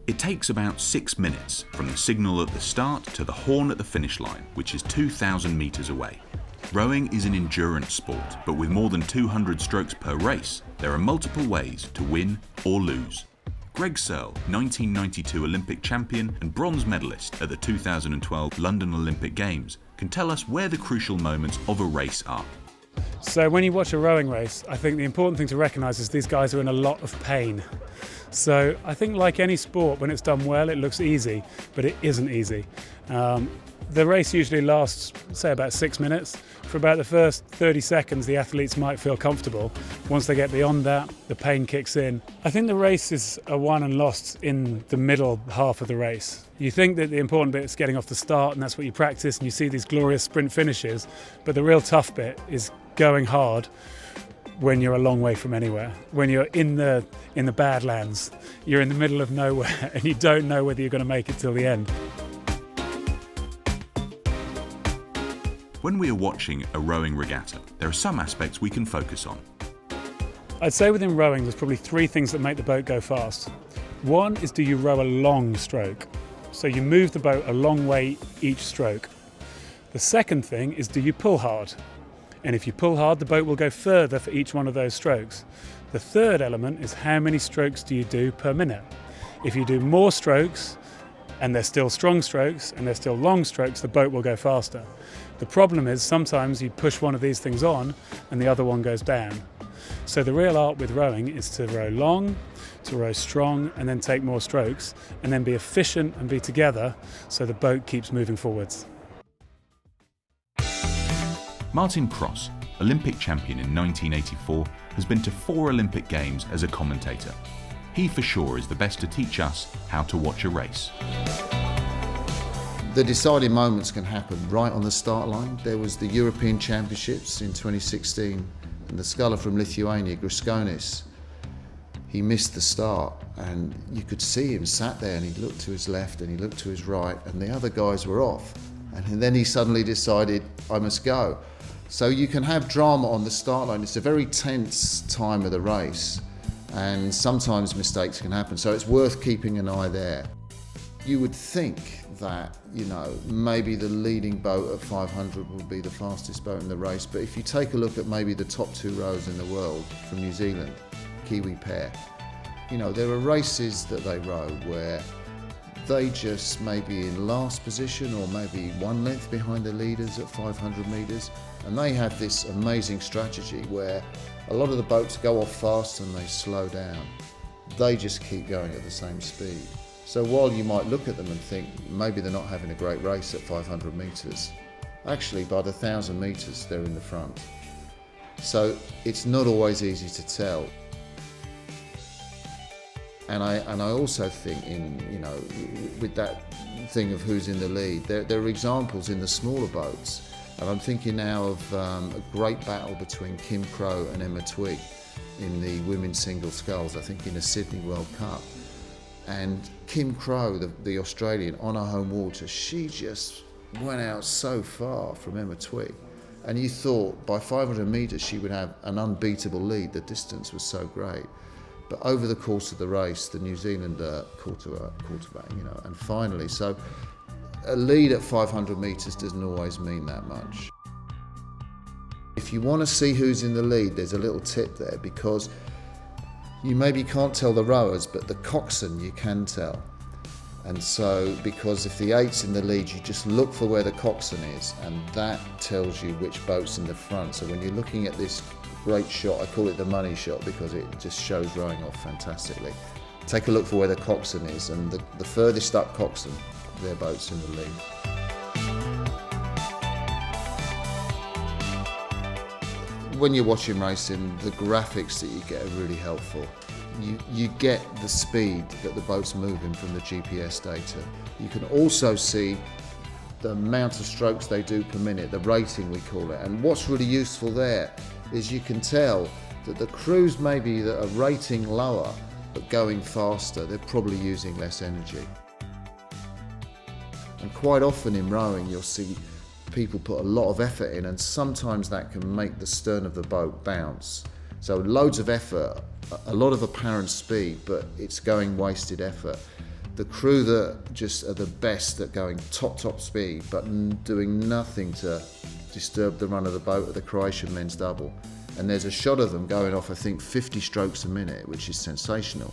It takes about 6 minutes from the signal at the start to the horn at the finish line, which is 2,000 metres away. Rowing is an endurance sport, but with more than 200 strokes per race, there are multiple ways to win or lose. Greg Searle, 1992 Olympic champion and bronze medalist at the 2012 London Olympic Games, can tell us where the crucial moments of a race are. So when you watch a rowing race, I think the important thing to recognise is these guys are in a lot of pain. So I think like any sport, when it's done well, it looks easy, but it isn't easy. The race usually lasts, say, about 6 minutes. For about the first 30 seconds, the athletes might feel comfortable. Once they get beyond that, the pain kicks in. I think the races are won and lost in the middle half of the race. You think that the important bit is getting off the start, and that's what you practice, and you see these glorious sprint finishes, but the real tough bit is going hard when you're a long way from anywhere. When you're in the Badlands, you're in the middle of nowhere, and you don't know whether you're going to make it till the end. When we are watching a rowing regatta, there are some aspects we can focus on. I'd say within rowing there's probably 3 things that make the boat go fast. One is, do you row a long stroke? So you move the boat a long way each stroke. The second thing is, do you pull hard? And if you pull hard, the boat will go further for each one of those strokes. The third element is, how many strokes do you do per minute? If you do more strokes, and they're still strong strokes, and they're still long strokes, the boat will go faster. The problem is sometimes you push one of these things on and the other one goes down. So the real art with rowing is to row long, to row strong, and then take more strokes, and then be efficient and be together so the boat keeps moving forwards. Martin Cross, Olympic champion in 1984, has been to 4 Olympic Games as a commentator. He for sure is the best to teach us how to watch a race. The deciding moments can happen right on the start line. There was the European Championships in 2016, and the sculler from Lithuania, Griskonis, he missed the start, and you could see him sat there, and he looked to his left and he looked to his right, and the other guys were off. And then he suddenly decided, I must go. So you can have drama on the start line. It's a very tense time of the race, and sometimes mistakes can happen. So it's worth keeping an eye there. You would think that, maybe the leading boat at 500 will be the fastest boat in the race, but if you take a look at maybe the top 2 rowers in the world from New Zealand, Kiwi pair, there are races that they row where they just may be in last position or maybe 1 length behind the leaders at 500 metres, and they have this amazing strategy where a lot of the boats go off fast and they slow down. They just keep going at the same speed. So while you might look at them and think maybe they're not having a great race at 500 metres, actually by the 1,000 metres they're in the front. So it's not always easy to tell. And I also think with that thing of who's in the lead, there are examples in the smaller boats. And I'm thinking now of a great battle between Kim Crow and Emma Twigg in the women's single sculls, I think in the Sydney World Cup. And Kim Crow, the Australian, on her home water, she just went out so far from Emma Twigg. And you thought by 500 metres she would have an unbeatable lead. The distance was so great. But over the course of the race, the New Zealander caught her back, and finally, so a lead at 500 metres doesn't always mean that much. If you want to see who's in the lead, there's a little tip there, because you maybe can't tell the rowers, but the coxswain you can tell. And so, because if the 8's in the lead, you just look for where the coxswain is, and that tells you which boat's in the front. So when you're looking at this great shot, I call it the money shot because it just shows rowing off fantastically. Take a look for where the coxswain is, and the furthest up coxswain, their boat's in the lead. When you're watching racing, the graphics that you get are really helpful. You get the speed that the boat's moving from the GPS data. You can also see the amount of strokes they do per minute, the rating we call it. And what's really useful there is you can tell that the crews maybe that are rating lower but going faster, they're probably using less energy. And quite often in rowing you'll see people put a lot of effort in, and sometimes that can make the stern of the boat bounce. So loads of effort, a lot of apparent speed, but it's going wasted effort. The crew that just are the best at going top speed, but doing nothing to disturb the run of the boat are the Croatian men's double. And there's a shot of them going off, I think, 50 strokes a minute, which is sensational.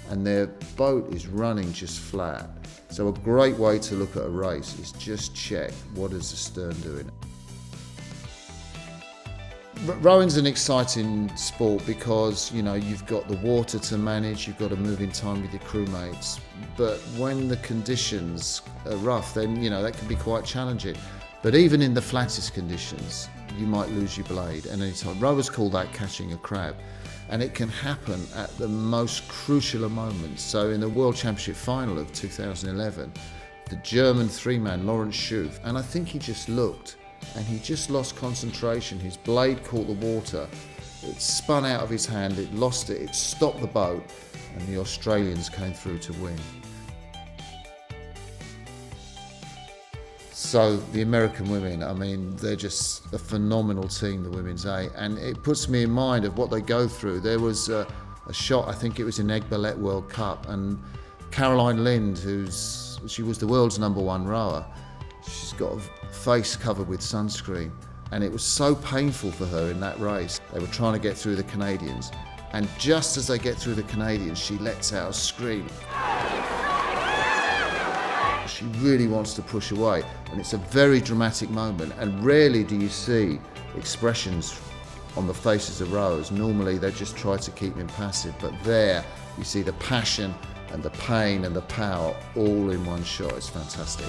And their boat is running just flat. So a great way to look at a race is just check what is the stern doing. Rowing's an exciting sport because, you know, you've got the water to manage, you've got to move in time with your crewmates. But when the conditions are rough, then, you know, that can be quite challenging. But even in the flattest conditions, you might lose your blade at any time. Rowers call that catching a crab. And it can happen at the most crucial of moments. So in the World Championship final of 2011, the German three-man, Lawrence Schuf, and I think he just looked and he just lost concentration. His blade caught the water, it spun out of his hand, it lost it, it stopped the boat, and the Australians came through to win. So the American women, I mean, they're just a phenomenal team, the women's A, and it puts me in mind of what they go through. There was a shot, I think it was in Egg-Ballette World Cup, and Caroline Lind, she was the world's #1 rower, she's got a face covered with sunscreen, and it was so painful for her in that race. They were trying to get through the Canadians, and just as they get through the Canadians, she lets out a scream. She really wants to push away, and it's a very dramatic moment, and rarely do you see expressions on the faces of rowers. Normally they just try to keep impassive, but there you see the passion and the pain and the power all in one shot. It's fantastic.